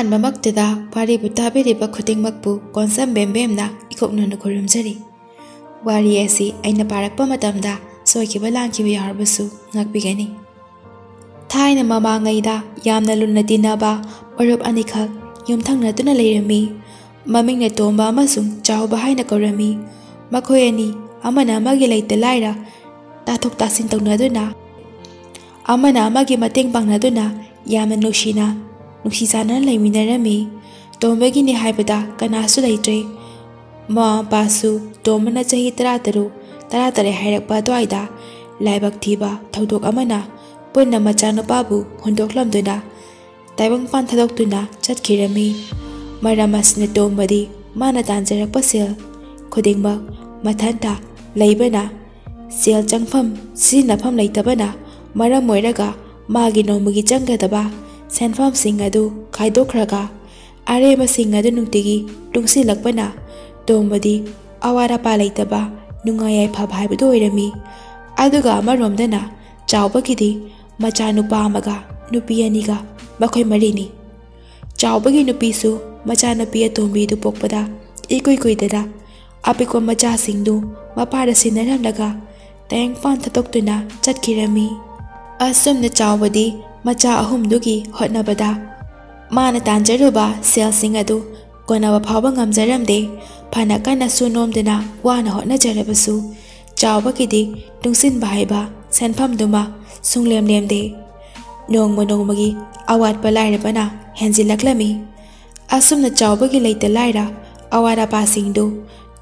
ꯑꯍꯥꯟꯕꯃꯛꯇꯗ ꯋꯥꯔꯤꯕꯨ ꯇꯥꯕꯤꯔꯤꯕ ꯈꯨꯗꯤꯡꯃꯛꯄꯨ ꯀꯣꯟꯁꯝ ꯕꯦꯝꯕꯦꯝꯅ ꯏꯀꯣꯛꯅꯅ ꯈꯨꯔꯨꯝꯖꯔꯤ꯫ ꯋꯥꯔꯤ ꯑꯁꯤ ꯑꯩꯅ ꯄꯥꯔꯛꯄ ꯃꯇꯝꯗ ꯁꯣꯏꯈꯤꯕ ꯂꯥꯟꯈꯤꯕ ꯌꯥꯎꯔꯕꯁꯨ ꯉꯥꯛꯄꯤꯒꯅꯤ꯫ ꯊꯥꯏꯅ ꯃꯃꯥꯡꯉꯩꯗ ꯌꯥꯝꯅ ꯂꯨꯅ ꯇꯤꯟꯅꯕ ꯃꯔꯨꯞ ꯑꯅꯤꯈꯛ ꯌꯨꯝꯊꯪꯅꯗꯨꯅ ꯂꯩꯔꯝꯃꯤ꯫ ꯃꯃꯤꯡꯅ ꯇꯣꯝꯕ ꯑꯃꯁꯨꯡ ꯆꯥꯎꯕ ꯍꯥꯏꯅ ꯀꯧꯔꯝꯃꯤ꯫ ꯃꯈꯣꯏ ꯑꯅꯤ ꯑꯃꯅ ꯑꯃꯒꯤ ꯂꯩꯇ ꯂꯥꯏꯔ ꯇꯥꯊꯣꯛ ꯇꯥꯁꯤꯟ ꯇꯧꯅꯗꯨꯅ, ꯑꯃꯅ ꯑꯃꯒꯤ ꯃꯇꯦꯡ ꯄꯥꯡꯅꯗꯨꯅ ꯌꯥꯝꯅ ꯅꯨꯡꯁꯤ ꯆꯥꯟꯅꯅ ꯂꯩꯃꯤꯟꯅꯔꯝꯃꯤ꯫ ꯇꯣꯝꯕꯒꯤꯅꯤ ꯍꯥꯏꯕꯗ ꯀꯅꯥꯁꯨ ꯂꯩꯇ꯭ꯔꯦ꯫ ꯃꯃꯥ ꯃꯄꯥꯁꯨ ꯇꯣꯝꯕꯅ ꯆꯍꯤ 13 ꯍꯥꯏꯔꯛꯄ ꯑꯗꯨꯋꯥꯏꯗ ꯂꯥꯏꯕꯛ ꯊꯤꯕ ꯊꯧꯗꯣꯛ ꯑꯃꯅ ꯄꯨꯟꯅ ꯃꯆꯥꯅꯨꯄꯥꯕꯨ ꯍꯨꯟꯗꯣꯛꯂꯝꯗꯨꯅ ꯇꯥꯏꯕꯪꯄꯥꯟ ꯊꯥꯗꯣꯛꯇꯨꯅ ꯆꯠꯈꯤꯔꯝꯃꯤ꯫ ꯃꯔꯝ ꯑꯁꯤꯅ ꯇꯣꯝꯕꯗꯤ ꯃꯥꯅ ꯇꯥꯟꯖꯔꯛꯄ ꯁꯦꯜ ꯈꯨꯗꯤꯡꯃꯛ ꯃꯊꯟꯇ ꯂꯩꯕꯅ, ꯁꯦꯜ ꯆꯪꯐꯝ ꯁꯤꯖꯤꯟꯅꯐꯝ ꯂꯩꯇꯕꯅ ꯃꯔꯝ ꯑꯣꯏꯔꯒ ꯃꯥꯒꯤ ꯅꯣꯡꯃꯒꯤ ꯆꯪꯒꯗꯕ ꯁꯦꯟꯐꯝꯁꯤꯡ ꯑꯗꯨ ꯈꯥꯏꯗꯣꯛꯈ꯭ꯔꯒ ꯑꯔꯦꯝꯕꯁꯤꯡ ꯑꯗꯨ ꯅꯨꯡꯇꯤꯒꯤ ꯇꯨꯡꯁꯤꯜꯂꯛꯄꯅ ꯇꯣꯝꯕꯗꯤ ꯑꯋꯥꯠ ꯑꯄꯥ ꯂꯩꯇꯕ ꯅꯨꯡꯉꯥꯏ ꯌꯥꯏꯐꯕ ꯍꯥꯏꯕꯗꯨ ꯑꯣꯏꯔꯝꯃꯤ꯫ ꯑꯗꯨꯒ ꯑꯃꯔꯣꯝꯗꯅ ꯆꯥꯎꯕꯒꯤꯗꯤ ꯃꯆꯥꯅꯨꯄꯥ ꯑꯃꯒ ꯅꯨꯄꯤ ꯑꯅꯤꯒ ꯃꯈꯣꯏ ꯃꯔꯤꯅꯤ꯫ ꯆꯥꯎꯕꯒꯤ ꯅꯨꯄꯤꯁꯨ ꯃꯆꯥꯅꯨꯄꯤ ꯑꯇꯣꯝꯕꯤꯗꯨ ꯄꯣꯛꯄꯗ ꯏꯀꯨꯏ ꯀꯨꯏꯗꯅ ꯑꯄꯤꯛꯄ ꯃꯆꯥꯁꯤꯡꯗꯨ ꯃꯄꯥꯗ ꯁꯤꯟꯅꯔꯝꯂꯒ ꯇꯥꯏꯕꯪꯄꯥꯟ ꯊꯥꯗꯣꯛꯇꯨꯅ ꯆꯠꯈꯤꯔꯝꯃꯤ꯫ ꯑꯁꯨꯝꯅ ꯆꯥꯎꯕꯗꯤ ꯃꯆꯥ ꯑꯍꯨꯝꯗꯨꯒꯤ ꯍꯣꯠꯅꯕꯗ ꯃꯥꯅ ꯇꯥꯟꯖꯔꯨꯕ ꯁꯦꯜꯁꯤꯡ ꯑꯗꯨ ꯀꯣꯟꯅꯕ ꯐꯥꯎꯕ ꯉꯝꯖꯔꯝꯗꯦ꯫ ꯐꯅ ꯀꯟꯅꯁꯨ ꯅꯣꯝꯗꯨꯅ ꯋꯥꯅ ꯍꯣꯠꯅꯖꯔꯕꯁꯨ ꯆꯥꯎꯕꯒꯤꯗꯤ ꯇꯨꯡꯁꯤꯟꯕ ꯍꯥꯏꯕ ꯁꯦꯟꯐꯝꯗꯨꯃ ꯁꯨꯡꯂꯦꯝ ꯂꯦꯝꯗꯦ꯫ ꯅꯣꯡꯃ ꯅꯣꯡꯃꯒꯤ ꯑꯋꯥꯠꯄ ꯂꯥꯏꯔꯕꯅ ꯍꯦꯟꯖꯤꯜꯂꯛꯂꯝꯃꯤ꯫ ꯑꯁꯨꯝꯅ ꯆꯥꯎꯕꯒꯤ ꯂꯩꯇ ꯂꯥꯏꯔ ꯑꯋꯥꯠ ꯑꯄꯥꯁꯤꯡꯗꯨ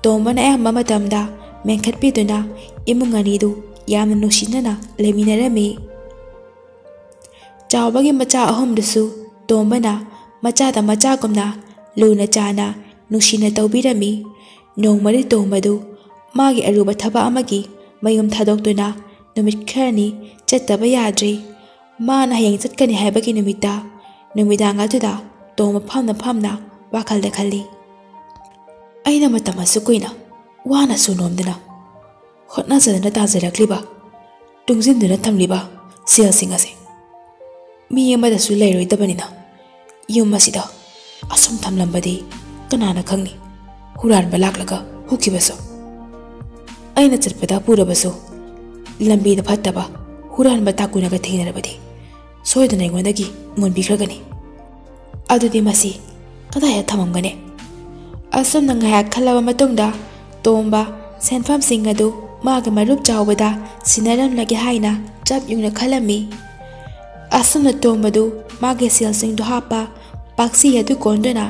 ꯇꯣꯝꯕꯅ ꯑꯌꯥꯝꯕ ꯃꯇꯝꯗ ꯃꯦꯟꯈꯠꯄꯤꯗꯨꯅ ꯏꯃꯨꯡ ꯑꯅꯤꯗꯨ ꯌꯥꯝꯅ ꯅꯨꯡꯁꯤꯅꯅ ꯂꯩꯃꯤꯟꯅꯔꯝꯃꯤ꯫ ꯆꯥꯎꯕꯒꯤ ꯃꯆꯥ ꯑꯍꯨꯝꯗꯨꯁꯨ ꯇꯣꯝꯕꯅ ꯃꯆꯥꯗ ꯃꯆꯥꯒꯨꯝꯅ ꯂꯨꯅ ꯆꯥꯟꯅ ꯅꯨꯡꯁꯤꯅ ꯇꯧꯕꯤꯔꯝꯃꯤ꯫ ꯅꯣꯡꯃꯗꯤ ꯇꯣꯝꯕꯗꯨ ꯃꯥꯒꯤ ꯑꯔꯨꯕ ꯊꯕꯛ ꯑꯃꯒꯤ ꯃꯌꯨꯝ ꯊꯥꯗꯣꯛꯇꯨꯅ ꯅꯨꯃꯤꯠ ꯈꯔꯅꯤ ꯆꯠꯇꯕ ꯌꯥꯗ꯭ꯔꯦ꯫ ꯃꯥꯅ ꯍꯌꯦꯡ ꯆꯠꯀꯅꯤ ꯍꯥꯏꯕꯒꯤ ꯅꯨꯃꯤꯠꯇ ꯅꯨꯃꯤꯗꯥꯡ ꯑꯗꯨꯗ ꯇꯣꯝꯕ ꯐꯝꯅ ꯋꯥꯈꯜꯗ ꯈꯜꯂꯤ꯫ ꯑꯩꯅ ꯃꯇꯝ ꯑꯁꯨꯛ ꯀꯨꯏꯅ ꯋꯥꯅꯁꯨ ꯅꯣꯝꯗꯅ ꯍꯣꯠꯅꯖꯗꯅ ꯇꯥꯟꯖꯔꯛꯂꯤꯕ, ꯇꯨꯡꯁꯤꯟꯗꯨꯅ ꯊꯝꯂꯤꯕ ꯁꯦꯜꯁꯤꯡ ꯑꯁꯤ ꯃꯤ ꯑꯃꯗꯁꯨ ꯂꯩꯔꯣꯏꯗꯕꯅꯤꯅ ꯌꯨꯝ ꯑꯁꯤꯗ ꯑꯁꯨꯝ ꯊꯝꯂꯝꯕꯗꯤ ꯀꯅꯥꯅ ꯈꯪꯅꯤ ꯍꯨꯔꯥꯟꯕ ꯂꯥꯛꯂꯒ ꯍꯨꯈꯤꯕꯁꯨ꯫ ꯑꯩꯅ ꯆꯠꯄꯗ ꯄꯨꯔꯕꯁꯨ ꯂꯝꯕꯤꯗ ꯐꯠꯇꯕ ꯍꯨꯔꯥꯟꯕ ꯇꯥꯀꯨꯅꯒ ꯊꯦꯡꯅꯔꯕꯗꯤ ꯁꯣꯏꯗꯅ ꯑꯩꯉꯣꯟꯗꯒꯤ ꯃꯨꯟꯕꯤꯈ꯭ꯔꯒꯅꯤ꯫ ꯑꯗꯨꯗꯤ ꯃꯁꯤ ꯀꯗꯥꯏꯗ ꯊꯝꯃꯝꯒꯅꯤ? ꯑꯁꯨꯝꯅ ꯉꯥꯏꯍꯥꯛ ꯈꯜꯂꯕ ꯃꯇꯨꯡꯗ ꯇꯣꯝꯕ ꯁꯦꯟꯐꯝꯁꯤꯡ ꯑꯗꯨ ꯃꯥꯒꯤ ꯃꯔꯨꯞ ꯆꯥꯎꯕꯗ ꯁꯤꯟꯅꯔꯝꯂꯒꯦ ꯍꯥꯏꯅ ꯆꯞ ꯌꯨꯡꯅ ꯈꯜꯂꯝꯃꯤ꯫ ꯑꯁꯨꯝꯅ ꯇꯣꯝꯕꯗꯨ ꯃꯥꯒꯤ ꯁꯦꯜꯁꯤꯡꯗꯨ ꯍꯥꯞꯄ ꯄꯥꯛꯁꯤ ꯑꯗꯨ ꯀꯣꯟꯗꯨꯅ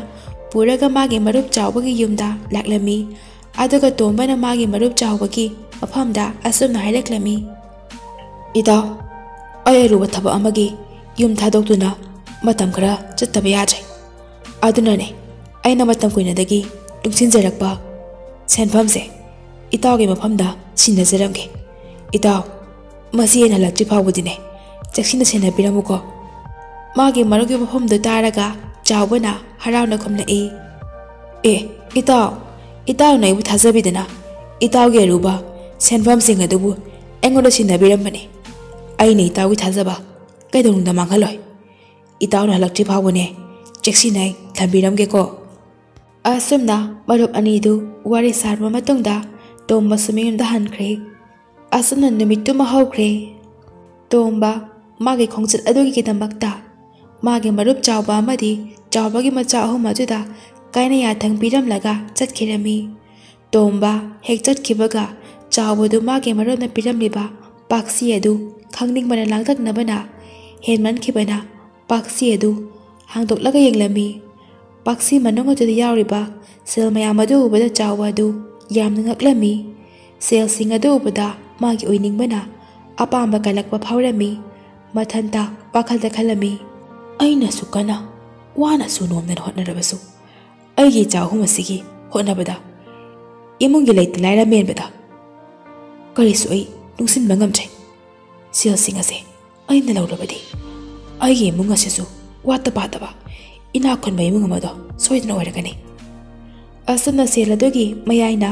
ꯄꯨꯔꯒ ꯃꯥꯒꯤ ꯃꯔꯨꯞ ꯆꯥꯎꯕꯒꯤ ꯌꯨꯝꯗ ꯂꯥꯛꯂꯝꯃꯤ꯫ ꯑꯗꯨꯒ ꯇꯣꯝꯕꯅ ꯃꯥꯒꯤ ꯃꯔꯨꯞ ꯆꯥꯎꯕꯒꯤ ꯃꯐꯝꯗ ꯑꯁꯨꯝꯅ ꯍꯥꯏꯔꯛꯂꯝꯃꯤ: "ꯏꯇꯥꯎ, ꯑꯩ ꯑꯔꯨꯕ ꯊꯕꯛ ꯑꯃꯒꯤ ꯌꯨꯝ ꯊꯥꯗꯣꯛꯇꯨꯅ ꯃꯇꯝ ꯈꯔ ꯆꯠꯇꯕ ꯌꯥꯗ꯭ꯔꯦ꯫ ꯑꯗꯨꯅꯅꯦ ꯑꯩꯅ ꯃꯇꯝ ꯀꯨꯏꯅꯗꯒꯤ ꯇꯨꯡꯁꯤꯟꯖꯔꯛꯄ ꯁꯦꯟꯐꯝꯁꯦ ꯏꯇꯥꯎꯒꯤ ꯃꯐꯝꯗ ꯁꯤꯟꯅꯖꯔꯝꯒꯦ꯫ ꯏꯇꯥꯎ, ꯃꯁꯤ ꯑꯩꯅ ꯍꯜꯂꯛꯇ꯭ꯔꯤ ꯐꯥꯎꯕꯗꯤꯅꯦ ꯆꯦꯛꯁꯤꯟꯅ ꯁꯦꯟꯅꯕꯤꯔꯝꯃꯨꯀꯣ"꯫ ꯃꯥꯒꯤ ꯃꯔꯨꯞꯀꯤ ꯋꯥꯐꯝꯗꯨ ꯇꯥꯔꯒ ꯆꯥꯎꯕꯅ ꯍꯔꯥꯎꯅ ꯈꯨꯝꯂꯛꯏ: "ꯑꯦ ꯏꯇꯥꯎꯅ ꯑꯩꯕꯨ ꯊꯥꯖꯕꯤꯗꯅ ꯏꯇꯥꯎꯒꯤ ꯑꯔꯨꯕ ꯁꯦꯟꯐꯝꯁꯤꯡ ꯑꯗꯨꯕꯨ ꯑꯩꯉꯣꯟꯗ ꯁꯤꯟꯅꯕꯤꯔꯝꯕꯅꯤ꯫ ꯑꯩꯅ ꯏꯇꯥꯎꯒꯤ ꯊꯥꯖꯕ ꯀꯩꯗꯧꯅꯨꯡꯗ ꯃꯥꯡꯍꯜꯂꯣꯏ꯫ ꯏꯇꯥꯎꯅ ꯍꯜꯂꯛꯇ꯭ꯔꯤ ꯐꯥꯎꯕꯅꯦ ꯆꯦꯛꯁꯤꯟꯅ ꯑꯩ ꯊꯝꯕꯤꯔꯝꯒꯦꯀꯣ"꯫ ꯑꯁꯨꯝꯅ ꯃꯔꯨꯞ ꯑꯅꯤꯗꯨ ꯋꯥꯔꯤ ꯁꯥꯔꯕ ꯃꯇꯨꯡꯗ ꯇꯣꯝꯕꯁꯨ ꯃꯌꯨꯝꯗ ꯍꯟꯈ꯭ꯔꯦ꯫ ꯑꯁꯨꯝꯅ ꯅꯨꯃꯤꯠꯇꯨꯃ ꯍꯧꯈ꯭ꯔꯦ꯫ ꯇꯣꯝꯕ ꯃꯥꯒꯤ ꯈꯣꯡꯆꯠ ꯑꯗꯨꯒꯤꯗꯃꯛꯇ ꯃꯥꯒꯤ ꯃꯔꯨꯞ ꯆꯥꯎꯕ ꯑꯃꯗꯤ ꯆꯥꯎꯕꯒꯤ ꯃꯆꯥ ꯑꯍꯨꯝ ꯑꯗꯨꯗ ꯀꯥꯏꯅ ꯌꯥꯊꯪ ꯄꯤꯔꯝꯂꯒ ꯆꯠꯈꯤꯔꯝꯃꯤ꯫ ꯇꯣꯝꯕ ꯍꯦꯛ ꯆꯠꯈꯤꯕꯒ ꯆꯥꯎꯕꯗꯨ ꯃꯥꯒꯤ ꯃꯔꯨꯞꯅ ꯄꯤꯔꯝꯂꯤꯕ ꯄꯥꯛꯁꯤ ꯑꯗꯨ ꯈꯪꯅꯤꯡꯕꯅ ꯂꯥꯡꯇꯛꯅꯕꯅ ꯍꯦꯟꯃꯟꯈꯤꯕꯅ ꯄꯥꯛꯁꯤ ꯑꯗꯨ ꯍꯥꯡꯗꯣꯛꯂꯒ ꯌꯦꯡꯂꯝꯃꯤ꯫ ꯄꯥꯛꯁꯤ ꯃꯅꯨꯡ ꯑꯗꯨꯗ ꯌꯥꯎꯔꯤꯕ ꯁꯦꯜ ꯃꯌꯥꯝ ꯑꯗꯨ ꯎꯕꯗ ꯆꯥꯎꯕ ꯑꯗꯨ ꯌꯥꯝꯅ ꯉꯛꯂꯝꯃꯤ꯫ ꯁꯦꯜꯁꯤꯡ ꯑꯗꯨ ꯎꯕꯗ ꯃꯥꯒꯤ ꯑꯣꯏꯅꯤꯡꯕꯅ ꯑꯄꯥꯝꯕ ꯀꯜꯂꯛꯄ ꯐꯥꯎꯔꯝꯃꯤ꯫ ꯃꯊꯟꯇ ꯋꯥꯈꯜꯗ ꯈꯜꯂꯝꯃꯤ: ꯑꯩꯅꯁꯨ ꯀꯟꯅ ꯋꯥꯅꯁꯨ ꯅꯣꯝꯗꯅ ꯍꯣꯠꯅꯔꯕꯁꯨ ꯑꯩꯒꯤ ꯏꯆꯥ ꯑꯍꯨꯝ ꯑꯁꯤꯒꯤ ꯍꯣꯠꯅꯕꯗ, ꯏꯃꯨꯡꯒꯤ ꯂꯩꯇ ꯂꯥꯏꯔ ꯃꯦꯟꯕꯗ ꯀꯔꯤꯁꯨ ꯑꯩ ꯇꯨꯡꯁꯤꯟꯕ ꯉꯝꯗ꯭ꯔꯦ꯫ ꯁꯦꯜꯁꯤꯡ ꯑꯁꯦ ꯑꯩꯅ ꯂꯧꯔꯕꯗꯤ ꯑꯩꯒꯤ ꯏꯃꯨꯡ ꯑꯁꯤꯁꯨ ꯋꯥꯠꯇ ꯄꯥꯗꯕ ꯏꯅꯥꯛ ꯈꯨꯟꯕ ꯏꯃꯨꯡ ꯑꯃꯗꯣ ꯁꯣꯏꯗꯅ ꯑꯣꯏꯔꯒꯅꯤ꯫ ꯑꯁꯨꯝꯅ ꯁꯦꯜ ꯑꯗꯨꯒꯤ ꯃꯌꯥꯏꯅ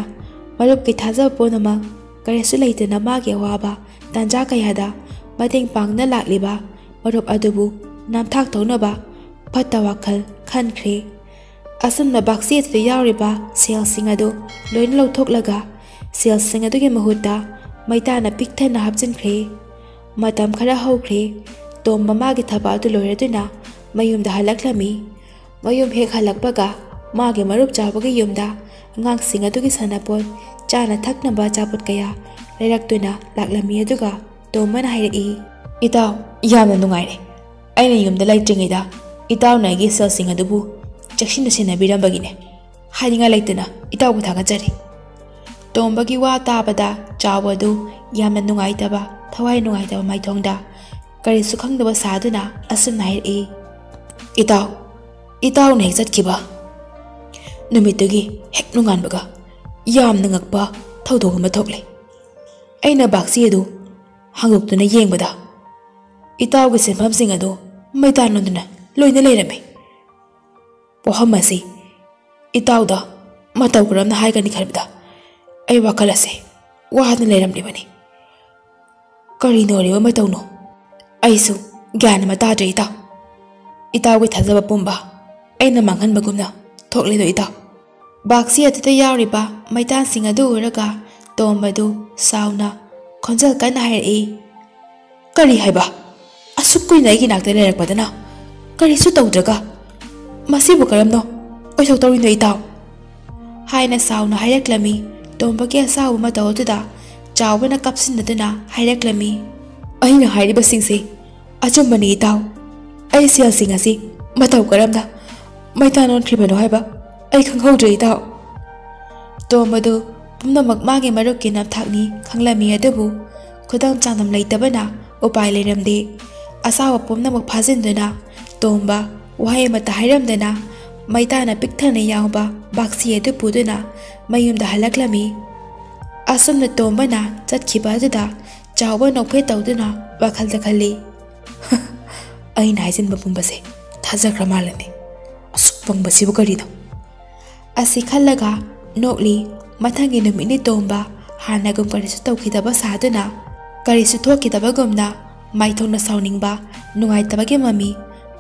ꯃꯔꯨꯞꯀꯤ ꯊꯥꯖꯕ ꯄꯨꯝꯅꯃꯛ ꯀꯔꯤꯁꯨ ꯂꯩꯇꯅ ꯃꯥꯒꯤ ꯑꯋꯥꯕ ꯇꯥꯟꯖꯥ ꯀꯌꯥꯗ ꯃꯇꯦꯡ ꯄꯥꯡꯅ ꯂꯥꯛꯂꯤꯕ ꯃꯔꯨꯞ ꯑꯗꯨꯕꯨ ꯅꯝꯊꯥꯛ ꯇꯧꯅꯕ ꯐꯠꯇ ꯋꯥꯈꯜ खनख्रे असमना बाक्सी अदुदा यावरिबा सेलसिंग अदु लोइन लौथोकलगा सेलसिंग अदुगे महुता मैताना पिकथना हापजिनख्रे मतम खरा हौख्रे तोम्बा मागे थबा अदु लोइरदुना मयुमदा हलक्लमी मयुम हेक हलक्पगा मागे मरुप चाबगे युमदा अंगांगसिंग अदुगे सनापोत चाना थकनबा चापुत कया लेरक्तुना लाक्लमी अदुगा तोम्बना हाइरई इताव यामना नुंगाइरे अइना युमदा लाइट्रिङैदा इताव नाइगे सेलसिंग अदुबु चक्षिन सेनाबिरंबगिने हाइनिंगा लाइतना इतावबु थागजरी तोम्बगी वा ताबदा चावदु यामना नुंगाइतबा थवाइ नुंगाइतबा माइथोंदा करिसु खंगदबा सादुना असुम नाइरई इताव ने हेक चटखिबा नुमितुगी हेक नुंगानबगा यामना ngakpa थौदोग अमा थोकले अइना बाक्सी अदु हांगोक्तुना येंगबदा इतावगे सेनफमसिंग अदु मैतानोदुना लोइना लेरमे पोहम असी इतावदा मतौ करमना हाइगनि खरबदा अइ वाखलसे वाहदना लेरमलिबनि करिनो रेवा मतौनो अइसु ज्ञान मताद्रे इतावगे थाजबा पुंबा अइना मांगहनबगुमना थोकलेदो इताव बाक्सी अदुदा यावरिबा मैतानसिंग अदु उरगा तोम्बदु साउना खोंजल कन हाइरई करी हाइबा असुक कुइना अइगी नाक्ता लेरकपदना करिसु तौद्रगा मसिबु करमनो ओइसौ तौरिनो इताव हाइना साउना हाइरक्लमी तोम्बगे असाउ मतौ अदुदा चावना कपसिनदुना हाइरक्लमी अइना हाइरिबसिंगसे अचुम्बनि इताव अइ सेलसिंग असि मतौ करमना मैतानोन खरिबनो हाइबा अइ खंगहौद्रे इताव तोम्बदु पुमनमक मागे मरुक्कि नमथाकनि खंगलमी अदुबु खुदम चांदम लैतबना उपाय लेरमदे असाव पुमनमक फाजिनदुना तोम्बा वहाय मता हाइरमदना मैताना पिकथना यावबा बाक्सी अदु पुदुना मयुमदा हलक्लमी असमना तोम्बना चटखिबा अदुदा चावबा नोफे तौदुना वाखलदा खल्ली अइना हाइजिनबा पुंबसे थाजख्रा मालने असुक पंगबसिबु करिनो असि खल्लगा नोकली मथंगी नुमिनि तोम्बा हानागुम करिसु तौखिदबा सादुना करिसु थोकिदबगुमना माइथोंना साउनिंगबा नुंगाइतबगे ममी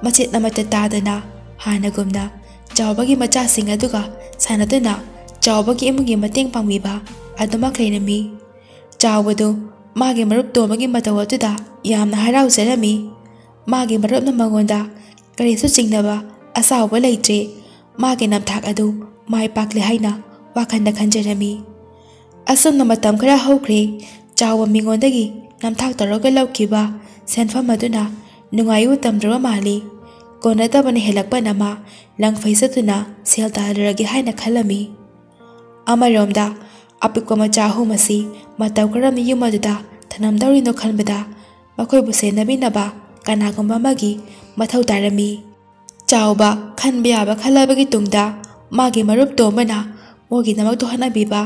मचेत नमता तादना हानागुमना चावबगी मचासिंग अदुगा सानदुना चावबगी इमुंगी मतेंग पांगबिबा अदुमक लेरमी चावबदु मागे मरुप तोम्बगी मतौ अदुदा यामना हराउजरमी मागे मरुपना मंगोंदा करिसु चिंगनबा असावबा लैत्रे मागे नमथाक अदु माइ पाकले हाइना वाखंदा खंजरमी असुमना मतम खरा हौख्रे चावबा मिंगोंदगी नमथाक तौरगा लौखिबा सेनफम अदुना नुंगायु तमद्रबा माली कोनदबने हेलकपनमा लंगफैसतुना सेल तादरगे हाइना खलमी अमरोमदा अपिकवा मचा हुमसी मतौ करमनि युम अदुदा थनमदौरिनो खनबदा मखोइबु सेनबिनबा कनागुम्बा मगी मथौ तारमी चावबा खनबा याबा खलबगी तुंगदा मागे मरुप तोम्बना मोगी नमक तोहनबिबा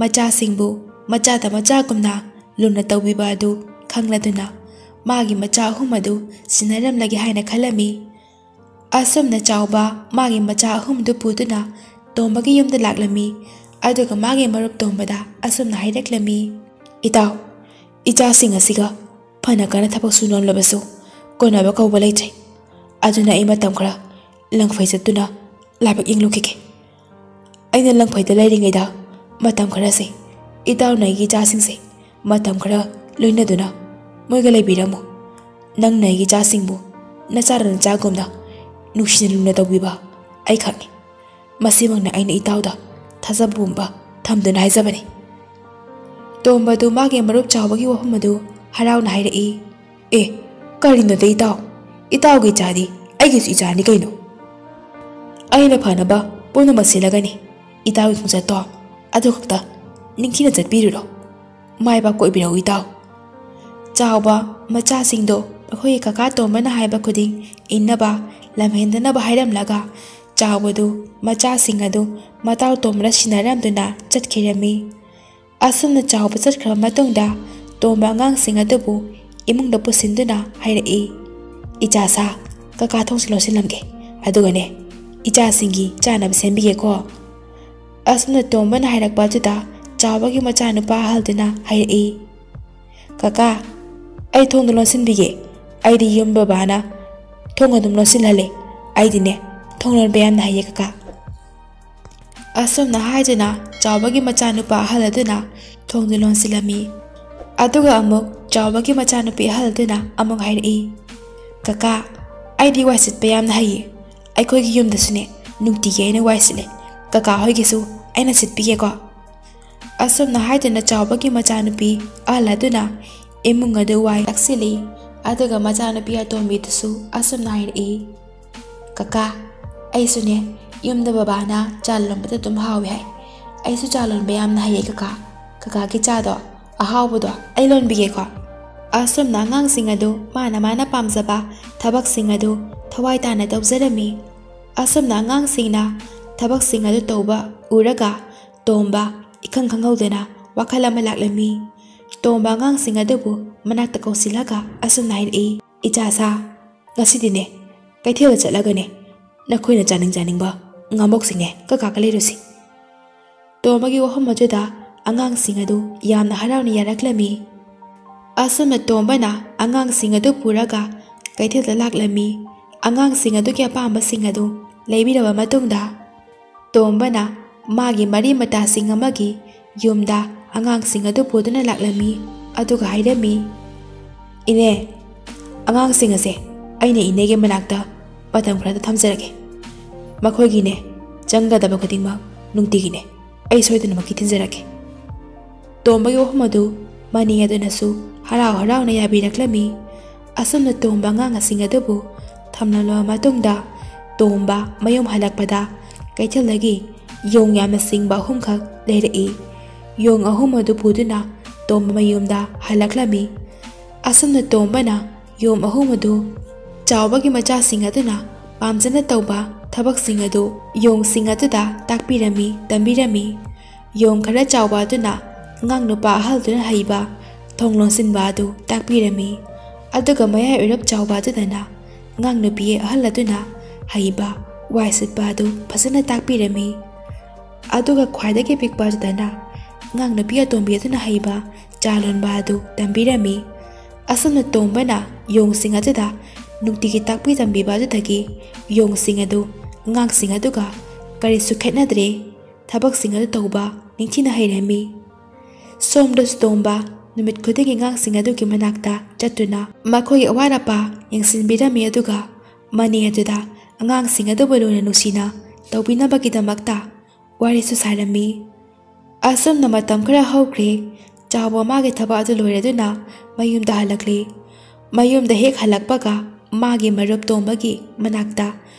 मचासिंगबु मचादा मचागुमना लुना तौबिबा अदु खंगलदुना मागी मचा हुमदु सिनरमलगे हाइना खलमी असुमना चावबा मागे मचा हुमदु पुदुना तोम्बगी युमदा लाक्लमी अदुगा मागे मरुप तोम्बदा असुमना हाइरक्लमी इताव इचासिंग असिगा फना kana thapok sunon labasu kona ba kau balai chai aduna ai matam khara langphai satuna labak inglu kike aina langphai da lai ringai da matam khara se itaw nai gi cha sing se matam khara loina duna moi ga lai biramu nang nai gi cha sing bu na charan cha gomda nushin luna da biba ai khani masimang na aina itaw da thazabumba thamduna haizabani tomba du mage marup chawbagi wahumadu harau na hairei e karino de itaw gi chadi ai gi ichani kaino aina phana ba puna masilagani itaw gi khungsa to adu khakta ningkhina chatpiruro mai ba koi birau itaw chawba macha singdo akhoi kaka tomana haiba khuding innaba lamhendana ba hairam laga chawbadu macha singadu mataw tomra sinaram duna chatkirami asumna chawba chatkra matungda tomba ngang singadabu imungda pusinduna hairei icha sa kaka thongsilo silamge adugane icha singi chana bisenbige ko asumna tomba na hairak bajuda chawbagi macha nupa halduna hairei kaka ai thongdulon sinbige ai di yum babana thongadum lo silhale ai dine ꯊꯣꯡꯂꯣꯟꯕ ꯌꯥꯝꯅ ꯍꯩꯌꯦ ꯀꯀꯥ꯫ ꯑꯁꯨꯝꯅ ꯍꯥꯏꯗꯨꯅ ꯆꯥꯎꯕꯒꯤ ꯃꯆꯥꯅꯨꯄꯥ ꯑꯍꯜ ꯑꯗꯨꯅ ꯊꯣꯡꯗꯨ ꯂꯣꯟꯁꯤꯜꯂꯝꯃꯤ꯫ ꯑꯗꯨꯒ ꯑꯃꯨꯛ ꯆꯥꯎꯕꯒꯤ ꯃꯆꯥꯅꯨꯄꯤ ꯑꯍꯜ ꯑꯗꯨꯅ ꯑꯃꯨꯛ ꯍꯥꯏꯔꯛꯏ, ꯀꯀꯥ ꯑꯩꯗꯤ ꯋꯥꯏ ꯁꯤꯠꯄ ꯌꯥꯝꯅ ꯍꯩꯌꯦ꯫ ꯑꯩꯈꯣꯏꯒꯤ ꯌꯨꯝꯗꯁꯨꯅꯦ ꯅꯨꯡꯇꯤꯒꯤ ꯑꯩꯅ ꯋꯥꯏ ꯁꯤꯠꯂꯦ꯫ ꯀꯀꯥ ꯍꯣꯏꯒꯤꯁꯨ ꯑꯩꯅ ꯁꯤꯠꯄꯤꯒꯦꯀꯣ꯫ ꯑꯁꯨꯝꯅ ꯍꯥꯏꯗꯨꯅ ꯆꯥꯎꯕꯒꯤ ꯃꯆꯥꯅꯨꯄꯤ ꯑꯍꯜ ꯑꯗꯨꯅ ꯏꯃꯨꯡ ꯑꯗꯨ ꯋꯥꯏ ꯇꯛꯁꯤꯜꯂꯤ꯫ ꯑꯗꯨꯒ ꯃꯆꯥꯅꯨꯄꯤ ꯑꯇꯣꯝꯕꯤꯗꯨꯁꯨ ꯑꯁꯨꯝꯅ ꯍꯥꯏꯔꯛꯏ, ꯀꯀꯥ ꯑꯩꯁꯨꯅꯦ ꯌꯨꯝꯗ ꯕꯕꯥꯅ ꯆꯥ ꯂꯣꯟꯕꯗ ꯑꯗꯨꯝ ꯍꯥꯎꯏ ꯍꯥꯏ꯫ ꯑꯩꯁꯨ ꯆꯥ ꯂꯣꯟꯕ ꯌꯥꯝꯅ ꯍꯩꯌꯦ ꯀꯀꯥ꯫ ꯀꯀꯥꯒꯤ ꯆꯥꯗꯣ ꯑꯍꯥꯎꯕꯗꯣ ꯑꯩ ꯂꯣꯟꯕꯤꯒꯦꯀꯣ꯫ ꯑꯁꯨꯝꯅ ꯑꯉꯥꯡꯁꯤꯡ ꯑꯗꯨ ꯃꯥꯅ ꯄꯥꯝꯖꯕ ꯊꯕꯛꯁꯤꯡ ꯑꯗꯨ ꯊꯋꯥꯏ ꯇꯥꯅ ꯇꯧꯖꯔꯝꯃꯤ꯫ ꯑꯁꯨꯝꯅ ꯑꯉꯥꯡꯁꯤꯡꯅ ꯊꯕꯛꯁꯤꯡ ꯑꯗꯨ ꯇꯧꯕ ꯎꯔꯒ ꯇꯣꯝꯕ ꯏꯈꯪ ꯈꯪꯍꯧꯗꯅ ꯋꯥꯈꯜ ꯑꯃ ꯂꯥꯛꯂꯝꯃꯤ꯫ ꯇꯣꯝꯕ ꯑꯉꯥꯡꯁꯤꯡ ꯑꯗꯨꯕꯨ ꯃꯅꯥꯛꯇ ꯀꯧꯁꯤꯜꯂꯒ ꯑꯁꯨꯝꯅ ꯍꯥꯏꯔꯛꯏ, ꯏꯆꯥꯁꯥ ꯉꯁꯤꯗꯤꯅꯦ ꯀꯩꯊꯦꯜꯗ ꯆꯠꯂꯒꯅꯦ ꯅꯈꯣꯏꯅ ꯆꯥꯅꯤꯡꯕ ꯉꯥꯃꯣꯛꯁꯤꯡꯅꯦ ꯀꯀꯥꯒ ꯂꯩꯔꯨꯁꯤ꯫ ꯇꯣꯝꯕꯒꯤ ꯋꯥꯐꯝ ꯑꯗꯨꯗ ꯑꯉꯥꯡꯁꯤꯡ ꯑꯗꯨ ꯌꯥꯝꯅ ꯍꯔꯥꯎꯅ ꯌꯥꯔꯛꯂꯝꯃꯤ꯫ ꯑꯁꯨꯝꯅ ꯇꯣꯝꯕꯅ ꯑꯉꯥꯡꯁꯤꯡ ꯑꯗꯨ ꯄꯨꯔꯒ ꯀꯩꯊꯦꯜꯗ ꯂꯥꯛꯂꯝꯃꯤ꯫ ꯑꯉꯥꯡꯁꯤꯡ ꯑꯗꯨꯒꯤ ꯑꯄꯥꯝꯕꯁꯤꯡ ꯑꯗꯨ ꯂꯩꯕꯤꯔꯕ ꯃꯇꯨꯡꯗ ꯇꯣꯝꯕꯅ ꯃꯥꯒꯤ ꯃꯔꯤ ꯃꯇꯥꯁꯤꯡ ꯑꯃꯒꯤ ꯌꯨꯝꯗ ꯑꯉꯥꯡꯁꯤꯡ ꯑꯗꯨ ꯄꯨꯗꯨꯅ ꯂꯥꯛꯂꯝꯃꯤ꯫ ꯑꯗꯨꯒ ꯍꯥꯏꯔꯝꯃꯤ, ꯏꯅꯦ ꯑꯉꯥꯡꯁꯤꯡ ꯑꯁꯦ ꯑꯩꯅ ꯏꯅꯦꯒꯤ ꯃꯅꯥꯛꯇ ꯃꯇꯝ ꯈꯔꯗ ꯊꯝꯖꯔꯒꯦ꯫ ꯃꯈꯣꯏꯒꯤꯅꯦ ꯆꯪꯒꯗꯕ ꯈꯨꯗꯤꯡꯃꯛ ꯅꯨꯡꯇꯤꯒꯤꯅꯦ ꯑꯩ ꯁꯣꯏꯗꯅꯃꯛꯀꯤ ꯊꯤꯟꯖꯔꯛꯀꯦ꯫ ꯇꯣꯝꯕꯒꯤ ꯋꯥꯐꯝ ꯑꯗꯨ ꯃꯅꯤ ꯑꯗꯨꯅꯁꯨ ꯍꯔꯥꯎ ꯍꯔꯥꯎꯅ ꯌꯥꯕꯤꯔꯛꯂꯝꯃꯤ꯫ ꯑꯁꯨꯝꯅ ꯇꯣꯝꯕ ꯑꯉꯥꯡꯁꯤꯡ ꯑꯗꯨꯕꯨ ꯊꯝꯂꯝꯂꯕ ꯃꯇꯨꯡꯗ ꯇꯣꯝꯕ ꯃꯌꯨꯝ ꯍꯜꯂꯛꯄꯗ ꯀꯩꯊꯦꯜꯗꯒꯤ ꯌꯣꯡ ꯌꯥꯝꯅ ꯁꯤꯡꯕ 3ꯈꯛ ꯂꯩꯔꯛꯏ꯫ ꯌꯣꯡ 3 ꯑꯗꯨ ꯄꯨꯗꯨꯅ ꯇꯣꯝꯕ ꯃꯌꯨꯝꯗ ꯍꯜꯂꯛꯂꯝꯃꯤ꯫ ꯑꯁꯨꯝꯅ ꯇꯣꯝꯕꯅ ꯌꯣꯡ 3 ꯑꯗꯨ ꯆꯥꯎꯕꯒꯤ ꯃꯆꯥꯁꯤꯡ ꯑꯗꯨꯅ ꯄꯥꯝꯖꯅ ꯇꯧꯕ ꯊꯕꯛꯁꯤꯡ ꯑꯗꯨ ꯌꯣꯡꯁꯤꯡ ꯑꯗꯨꯗ ꯇꯥꯛꯄꯤꯔꯝꯃꯤ ꯇꯝꯕꯤꯔꯝꯃꯤ꯫ ꯌꯣꯡ ꯈꯔ ꯆꯥꯎꯕ ꯑꯗꯨꯅ ꯑꯉꯥꯡ ꯅꯨꯄꯥ ꯑꯍꯜꯗꯨꯅ ꯍꯩꯕ ꯊꯣꯡ ꯂꯣꯟꯁꯤꯟꯕ ꯑꯗꯨ ꯇꯥꯛꯄꯤꯔꯝꯃꯤ꯫ ꯑꯗꯨꯒ ꯃꯌꯥꯏ ꯑꯣꯏꯔꯞ ꯆꯥꯎꯕ ꯑꯗꯨꯗꯅ ꯑꯉꯥꯡ ꯅꯨꯄꯤ ꯑꯍꯜ ꯑꯗꯨꯅ ꯍꯩꯕ ꯋꯥꯏ ꯁꯤꯠꯄ ꯑꯗꯨ ꯐꯖꯅ ꯇꯥꯛꯄꯤꯔꯝꯃꯤ꯫ ꯑꯗꯨꯒ ꯈ꯭ꯋꯥꯏꯗꯒꯤ ꯄꯤꯛꯄ ꯑꯗꯨꯗꯅ ꯑꯉꯥꯡ ꯅꯨꯄꯤ ꯑꯇꯣꯝꯕꯤ ꯑꯗꯨꯅ ꯍꯩꯕ ꯆꯥ ꯂꯣꯟꯕ ꯑꯗꯨ ꯇꯝꯕꯤꯔꯝꯃꯤ꯫ ꯑꯁꯨꯝꯅ ꯇꯣꯝꯕꯅ ꯌꯣꯡꯁꯤꯡ ꯑꯗꯨꯗ ꯅꯨꯡꯇꯤꯒꯤ ꯇꯥꯛꯄꯤ ꯇꯝꯕꯤꯕ ꯑꯗꯨꯗꯒꯤ ꯌꯣꯡꯁꯤꯡ ꯑꯗꯨ ꯑꯉꯥꯡꯁꯤꯡ ꯑꯗꯨꯒ ꯀꯔꯤꯁꯨ ꯈꯦꯠꯅꯗ꯭ꯔꯦ ꯊꯕꯛꯁꯤꯡ ꯑꯗꯨ ꯇꯧꯕ ꯅꯤꯡꯊꯤꯅ ꯍꯩꯔꯝꯃꯤ꯫ ꯁꯣꯝꯗꯁꯨ ꯇꯣꯝꯕ ꯅꯨꯃꯤꯠ ꯈꯨꯗꯤꯡꯒꯤ ꯑꯉꯥꯡꯁꯤꯡ ꯑꯗꯨꯒꯤ ꯃꯅꯥꯛꯇ ꯆꯠꯇꯨꯅ ꯃꯈꯣꯏꯒꯤ ꯑꯋꯥꯠ ꯑꯄꯥ ꯌꯦꯡꯁꯤꯟꯕꯤꯔꯝꯃꯤ꯫ ꯑꯗꯨꯒ ꯃꯅꯤ ꯑꯗꯨꯗ ꯑꯉꯥꯡꯁꯤꯡ ꯑꯗꯨꯕꯨ ꯂꯨꯅ ꯅꯨꯡꯁꯤꯅ ꯇꯧꯕꯤꯅꯕꯒꯤꯗꯃꯛꯇ ꯋꯥꯔꯤꯁꯨ ꯁꯥꯔꯝꯃꯤ꯫ ꯑꯁꯨꯝꯅ ꯃꯇꯝ ꯈꯔ ꯍꯧꯈ꯭ꯔꯦ꯫ ꯆꯥꯎꯕ ꯃꯥꯒꯤ ꯊꯕꯛ ꯑꯗꯨ ꯂꯣꯏꯔꯗꯨꯅ ꯃꯌꯨꯝꯗ ꯍꯜꯂꯛꯂꯤ꯫ ꯃꯌꯨꯝꯗ ꯍꯦꯛ ꯍꯜꯂꯛꯄꯒ ꯃꯥꯒꯤ ꯃꯔꯨꯞ ꯇꯣꯝꯕꯒꯤ ꯃꯅꯥꯛꯇ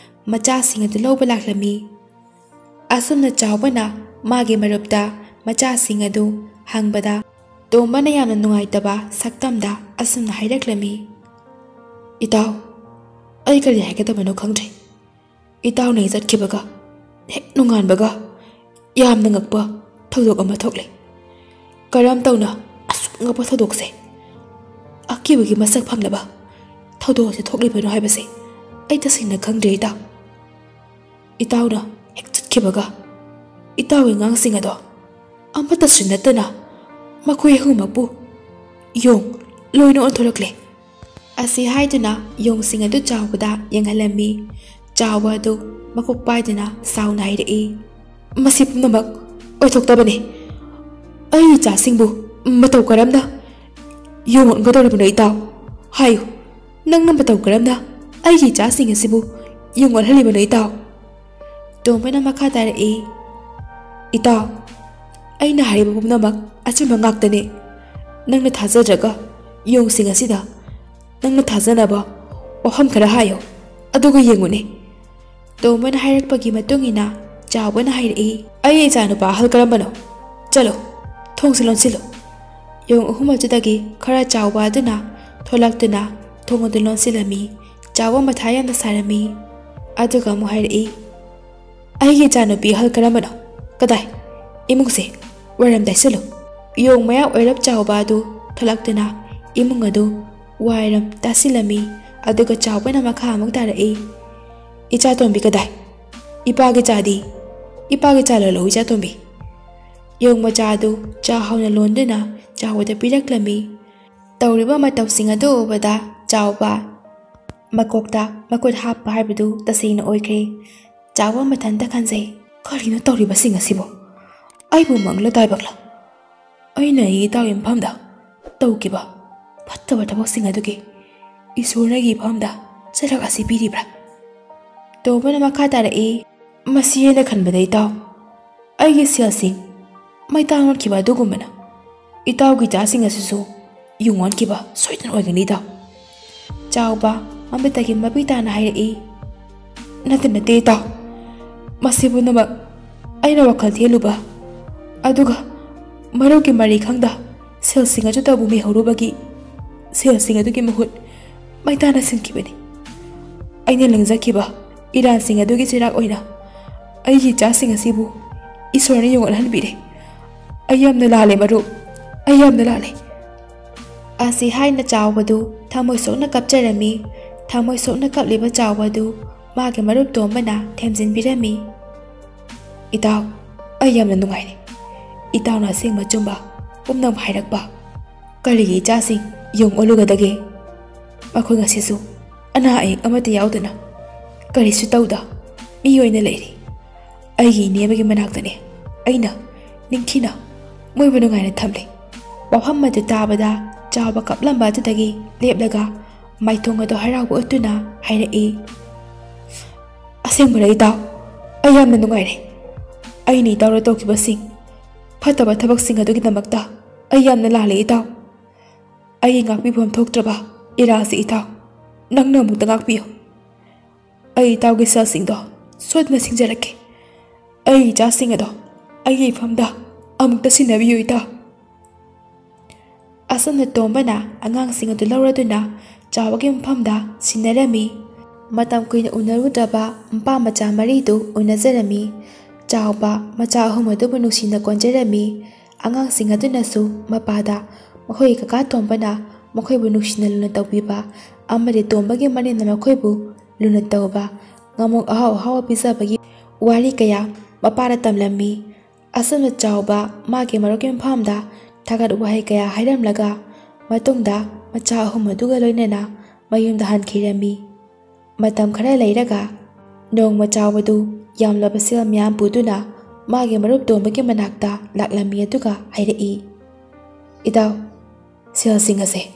ꯃꯆꯥꯁꯤꯡ ꯑꯗꯨ ꯂꯧꯕ ꯂꯥꯛꯂꯝꯃꯤ꯫ ꯑꯁꯨꯝꯅ ꯆꯥꯎꯕꯅ ꯃꯥꯒꯤ ꯃꯔꯨꯞꯇ ꯃꯆꯥꯁꯤꯡ ꯑꯗꯨ ꯍꯪꯕꯗ ꯇꯣꯝꯕꯅ ꯌꯥꯝꯅ ꯅꯨꯡꯉꯥꯏꯇꯕ ꯁꯛꯇꯝꯗ ꯑꯁꯨꯝꯅ ꯍꯥꯏꯔꯛꯂꯝꯃꯤ, ꯏꯇꯥꯎ ꯑꯩ ꯀꯔꯤ ꯍꯥꯏꯒꯗꯕꯅꯣ ꯈꯪꯗ꯭ꯔꯦ꯫ ꯏꯇꯥꯎꯅ ꯆꯠꯈꯤꯕꯒ ꯍꯦꯛ ꯅꯣꯡꯉꯥꯟꯕꯒ ꯌꯥꯝꯅ ꯉꯛꯄ ꯊꯧꯗꯣꯛ ꯑꯃ ꯊꯣꯛꯂꯦ꯫ ꯀꯔꯝ ꯇꯧꯅ ꯑꯁꯨꯛ ꯉꯛꯄ ꯊꯧꯗꯣꯛꯁꯦ ꯑꯀꯤꯕꯒꯤ ꯃꯁꯛ ꯐꯪꯂꯕ ꯊꯧꯗꯣꯛ ꯑꯁꯤ ꯊꯣꯛꯂꯤꯕꯅꯣ ꯍꯥꯏꯕꯁꯦ ꯑꯩ ꯇꯁꯦꯡꯅ ꯈꯪꯗ꯭ꯔꯦ ꯏꯇꯥꯎ꯫ ꯏꯇꯥꯎꯅ ꯍꯦꯛ ꯆꯠꯈꯤꯕꯒ ꯏꯇꯥꯎꯒꯤ ꯑꯉꯥꯡꯁꯤꯡ ꯑꯗꯣ ꯑꯃꯠꯇꯁꯨ ꯅꯠꯇꯅ ꯃꯈꯣꯏ 3ꯃꯛꯄꯨ ꯌꯣꯡ ꯂꯣꯏꯅ ꯑꯣꯟꯊꯣꯔꯛꯂꯦ꯫ ꯑꯁꯤ ꯍꯥꯏꯗꯨꯅ ꯌꯣꯡꯁꯤꯡ ꯑꯗꯨ ꯆꯥꯎꯕꯗ ꯌꯦꯡꯍꯜꯂꯝꯃꯤ꯫ ꯆꯥꯎꯕ ꯑꯗꯨ ꯃꯀꯣꯛ ꯄꯥꯏꯗꯨꯅ ꯁꯥꯎꯅ ꯍꯥꯏꯔꯛꯏ, ꯃꯁꯤ ꯄꯨꯝꯅꯃꯛ ꯑꯣꯏꯊꯣꯛꯇꯕꯅꯤ꯫ ꯑꯩꯒꯤ ꯏꯆꯥꯁꯤꯡꯕꯨ ꯃꯇꯧ ꯀꯔꯝꯅ ꯌꯣꯡ ꯑꯣꯟꯒꯗꯧꯔꯤꯕꯅꯣ ꯏꯇꯥꯎ? ꯍꯥꯏꯌꯨ, ꯅꯪꯅ ꯃꯇꯧ ꯀꯔꯝꯅ ꯑꯩꯒꯤ ꯏꯆꯥꯁꯤꯡ ꯑꯁꯤꯕꯨ ꯌꯣꯡ ꯑꯣꯜꯍꯜꯂꯤꯕꯅꯣ ꯏꯇꯥꯎ? ꯇꯣꯝꯕꯅ ꯃꯈꯥ ꯇꯥꯔꯛꯏ, ꯏꯇꯥꯎ ꯑꯩꯅ ꯍꯥꯏꯔꯤꯕ ꯄꯨꯝꯅꯃꯛ ꯑꯆꯨꯝꯕ ꯉꯥꯛꯇꯅꯤ꯫ ꯅꯪꯅ ꯊꯥꯖꯗ꯭ꯔꯒ ꯌꯣꯡꯁꯤꯡ ꯑꯁꯤꯗ ꯅꯪꯅ ꯊꯥꯖꯅꯕ ꯋꯥꯐꯝ ꯈꯔ ꯍꯥꯏꯌꯨ, ꯑꯗꯨꯒ ꯌꯦꯡꯉꯨꯅꯦ꯫ ꯇꯣꯝꯕꯅ ꯍꯥꯏꯔꯛꯄꯒꯤ ꯃꯇꯨꯡꯏꯟꯅ ꯆꯥꯎꯕꯅ ꯍꯥꯏꯔꯛꯏ, ꯑꯩ ꯏꯆꯥꯅꯨꯄꯥ ꯑꯍꯜ ꯀꯔꯝꯕꯅꯣ? ꯆꯠꯂꯣ ꯊꯣꯡꯁꯤ ꯂꯣꯟꯁꯤꯜꯂꯨ꯫ ꯌꯣꯡ 3 ꯑꯗꯨꯗꯒꯤ ꯈꯔ ꯆꯥꯎꯕ ꯑꯗꯨꯅ ꯊꯣꯛꯂꯛꯇꯨꯅ ꯊꯣꯡ ꯑꯗꯨ ꯂꯣꯟꯁꯤꯜꯂꯝꯃꯤ꯫ ꯆꯥꯎꯕ ꯃꯊꯥ ꯌꯥꯝꯅ ꯁꯥꯔꯝꯃꯤ꯫ ꯑꯗꯨꯒ ꯑꯃꯨꯛ ꯍꯥꯏꯔꯛꯏ, ꯑꯩꯒꯤ ꯏꯆꯥꯅꯨꯄꯤ ꯑꯍꯜ ꯀꯔꯝꯕꯅꯣ? ꯀꯗꯥꯏ? ꯏꯃꯨꯡꯁꯦ ꯋꯥꯏꯔꯝ ꯇꯩꯁꯤꯜꯂꯨ꯫ ꯌꯣꯡ ꯃꯌꯥ ꯑꯣꯏꯔꯞ ꯆꯥꯎꯕ ꯑꯗꯨ ꯊꯣꯛꯂꯛꯇꯨꯅ ꯏꯃꯨꯡ ꯑꯗꯨ ꯋꯥꯏꯔꯝ ꯇꯥꯁꯤꯜꯂꯝꯃꯤ꯫ ꯑꯗꯨꯒ ꯆꯥꯎꯕꯅ ꯃꯈꯥ ꯑꯃꯨꯛ ꯇꯥꯔꯛꯏ, ꯏꯆꯥꯇꯣꯝꯕꯤ ꯀꯗꯥꯏ? ꯏꯄꯥꯒꯤ ꯆꯥꯗꯤ? ꯏꯄꯥꯒꯤ ꯆꯥ ꯂꯣꯜꯂꯛꯎ ꯏꯆꯥꯇꯣꯝꯕꯤ꯫ ꯌꯣꯡ ꯃꯆꯥ ꯑꯗꯨ ꯆꯥ ꯍꯥꯎꯅ ꯂꯣꯟꯗꯨꯅ ꯆꯥꯎꯕꯗ ꯄꯤꯔꯛꯂꯝꯃꯤ꯫ ꯇꯧꯔꯤꯕ ꯃꯇꯧꯁꯤꯡ ꯑꯗꯨ ꯎꯕꯗ ꯆꯥꯎꯕ ꯃꯀꯣꯛꯇ ꯃꯈꯨꯠ ꯍꯥꯞꯄ ꯍꯥꯏꯕꯗꯨ ꯇꯁꯦꯡꯅ ꯑꯣꯏꯈ꯭ꯔꯦ꯫ Chawa mathanta khanjai. Karino tawribasing asibo. Aibu mangla daibakla. Aina itaw impamda. Tawkiba. Fattaba thabasing adugi. Isornagi phamda. Charak asi piribra. Tobana makha tarai. Masiyena khanbada itaw. Aigi siasing. Maitangon kiba dugumana. Itaw gi jasing asusu. Yungon kiba soitan oigani itaw. Chawba mamitagi mabitana hairai. Natin itaw. Masibu namak. Aina wakal theluba. Aduga. Maruki mari khangda. Selsing aju tabu mi horubagi. Selsing adugi mahut. Maitana sinkibani. Aina langzakiba. Iran sing adugi chirak oina. Aigi jasing asibu. Isorni yungon hanbire. Ayamna lale maru. Ayamna lale. Asi haina chawbadu thamoi sokna kapcharami. Thamoi sokna kapliba chawbadu mage marup tombana themjin birami. Itaw, ayamna nungaire. Itaw na sing machumba. Pumnam hairakba. Karigi jasing yung olugadage. Makhoi ngasisu. Ana ay amata yaudana. Karisu tawda. Miyoy na leiri. Aigi niyamagi manaktane. Aina, ningkina. Moy manungaire thamle. Wafam madu tabada. Chawba kaplamba adudagi lepdaga maithong ado harauba utuna hairai. Asengmara itaw. Ayamna nungaire. Aini itawra tawkibasing. Fataba thabaksing adugidamakta. Ayamna lale itaw. Ai ngakpibam thoktraba. Irasi itaw. Nangna amukta ngakpiyo. Ai itawgi selsingdo sodna singjarake. Ai jasing ado. Ai ifamda amukta sinabiyo itaw. Asana tombana angang sing adu lauraduna chawagi mphamda sinarami. Matam kuina unarudaba mpa macha maridu unazarami. Chawba macha ahum adubu nuksina konjarami. Angang sing adunasu mapada makhoi kaka tombana makhoibu nuksina luna tawbiba. Amari tombagi marina makhoibu luna tawba. Ngamok ahaw ahaw pisabagi wari kaya mapara tamlami. Asana chawba mage marogi mphamda Tagat wahai kaya hairam laga. Matungda macha ahum aduga loinana mayumda hankirami. Matam khara leiraga. Nong machawadu yamlaba sil myam puduna mage marup tombagi manakta laklami aduga hairai. Itaw, selsing ase.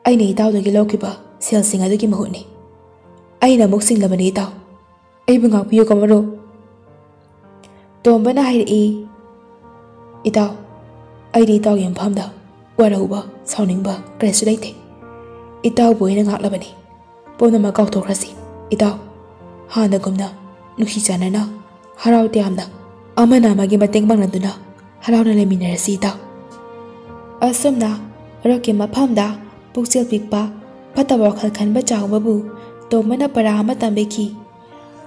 Aina itaw dogi lokiba selsing adugi mahutni. Aina muksing labani itaw. Aibu ngakpiyo kamaro. Tombana hairai. Itaw. Aidi itaw yang phamda warauba sauningba kresu leite. Itaw boina ngaklabani. Pona ma kauthrasi. Itaw hana gumna nuhi janana harau tiamna amana magi mateng bangnaduna harauna leminarasi itaw. Asumna roki maphamda puksil pikpa pataba wakhal khanba chawbabu tomana para ama tambeki.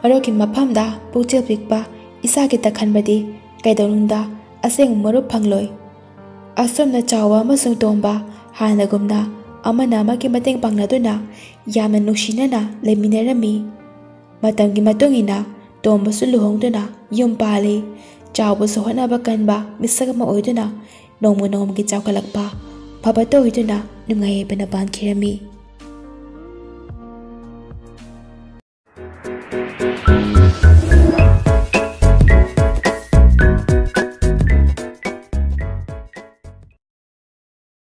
Roki maphamda puksil pikpa isagi takhanbadi kaidonunda aseng marup phangloi. Asomna chawa amasung tomba hanagumna amana amagi mateng pangnaduna yamna nuksinana leminarami. Matamgi matungina tomba su luhongduna yum pale. Chawba su honaba kanba misagama oiduna nongmo nongmgi chawkalakpa pabato oiduna nungaye banaban kirami.